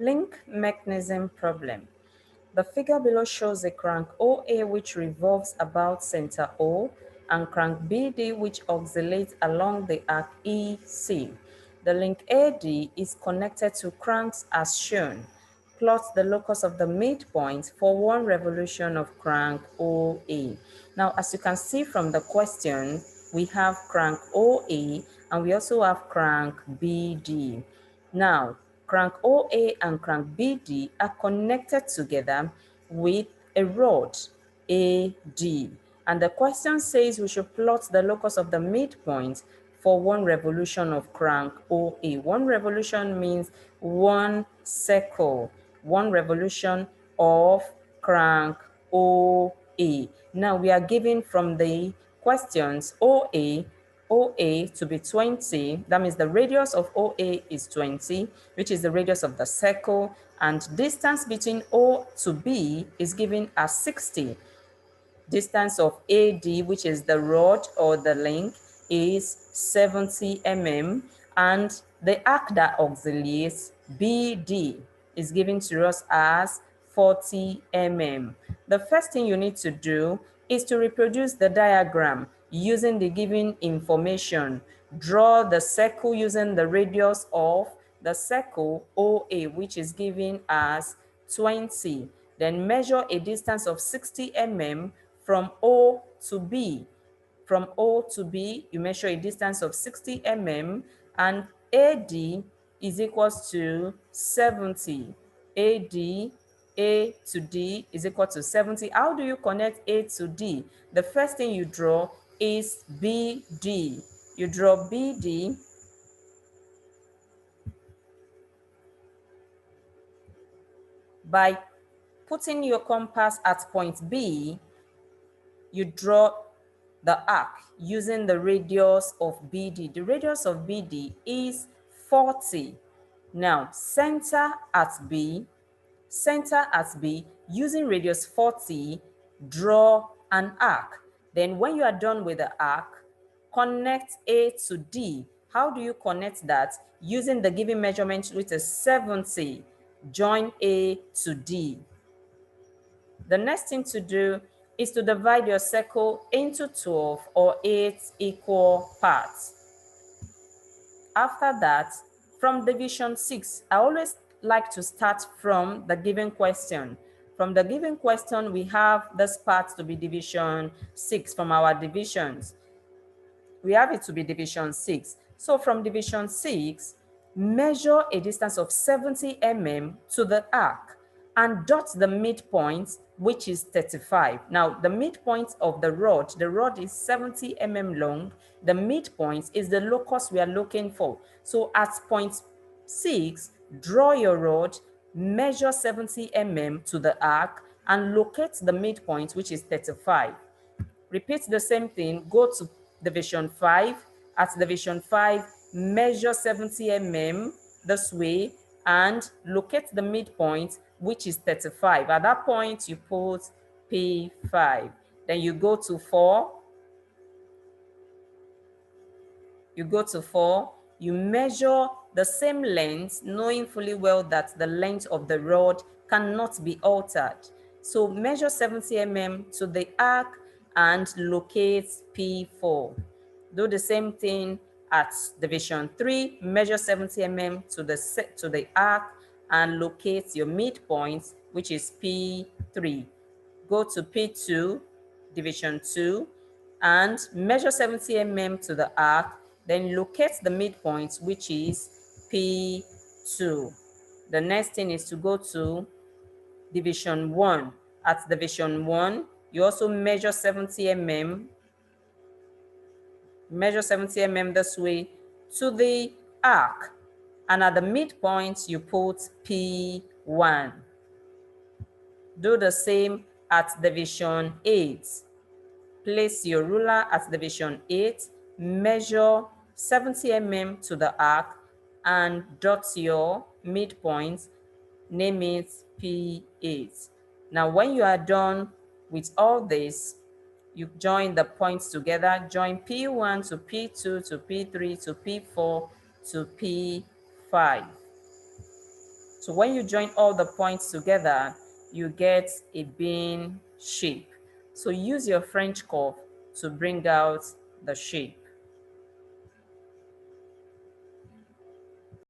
Link mechanism problem. The figure below shows a crank OA which revolves about center O and crank BD which oscillates along the arc EC. The link AD is connected to cranks as shown. Plot the locus of the midpoint for one revolution of crank OA. Now, as you can see from the question, we have crank OA and we also have crank BD. Now, crank OA and crank BD are connected together with a rod AD. And the question says we should plot the locus of the midpoint for one revolution of crank OA. One revolution means one circle, one revolution of crank OA. Now we are given from the questions OA to be 20. That means the radius of OA is 20, which is the radius of the circle, and distance between O to B is given as 60. Distance of AD, which is the rod or the link, is 70 mm, and the arc that oscillates, BD, is given to us as 40 mm. The first thing you need to do is to reproduce the diagram using the given information. Draw the circle using the radius of the circle OA, which is given as 20. Then measure a distance of 60 mm from O to B. From O to B, you measure a distance of 60 mm, and AD is equals to 70. AD, A to D is equal to 70. How do you connect A to D? The first thing you draw is BD. You draw BD by putting your compass at point B. You draw the arc using the radius of BD. The radius of BD is 40. Now, center at B, using radius 40, draw an arc. Then when you are done with the arc, connect A to D. How do you connect that? Using the given measurement, which is 70. Join A to D. The next thing to do is to divide your circle into 12 or 8 equal parts. After that, from division 6, I always like to start from the given question. From the given question, we have this part to be division 6 from our divisions. We have it to be division 6. So from division 6, measure a distance of 70 mm to the arc and dot the midpoint, which is 35. Now, the midpoint of the rod is 70 mm long. The midpoint is the locus we are looking for. So at point 6, draw your rod, measure 70 mm to the arc, and locate the midpoint, which is 35. Repeat the same thing, go to division 5. At division 5, measure 70 mm this way and locate the midpoint, which is 35. At that point, you put P5. Then you go to 4. You measure the same length, knowing fully well that the length of the rod cannot be altered. So measure 70 mm to the arc and locate P4. Do the same thing at division 3, measure 70 mm to the arc and locate your midpoint, which is P3. Go to P2, division 2, and measure 70 mm to the arc, then locate the midpoint, which is P2. The next thing is to go to division 1. At division 1, you also measure 70 mm. Measure 70 mm this way to the arc, and at the midpoint, you put P1. Do the same at division 8. Place your ruler at division 8, measure 70 mm to the arc, and dot your midpoint, name it P8. Now, when you are done with all this, you join the points together, join P1 to P2 to P3 to P4 to P5. So when you join all the points together, you get a bean shape. So use your French curve to bring out the shape.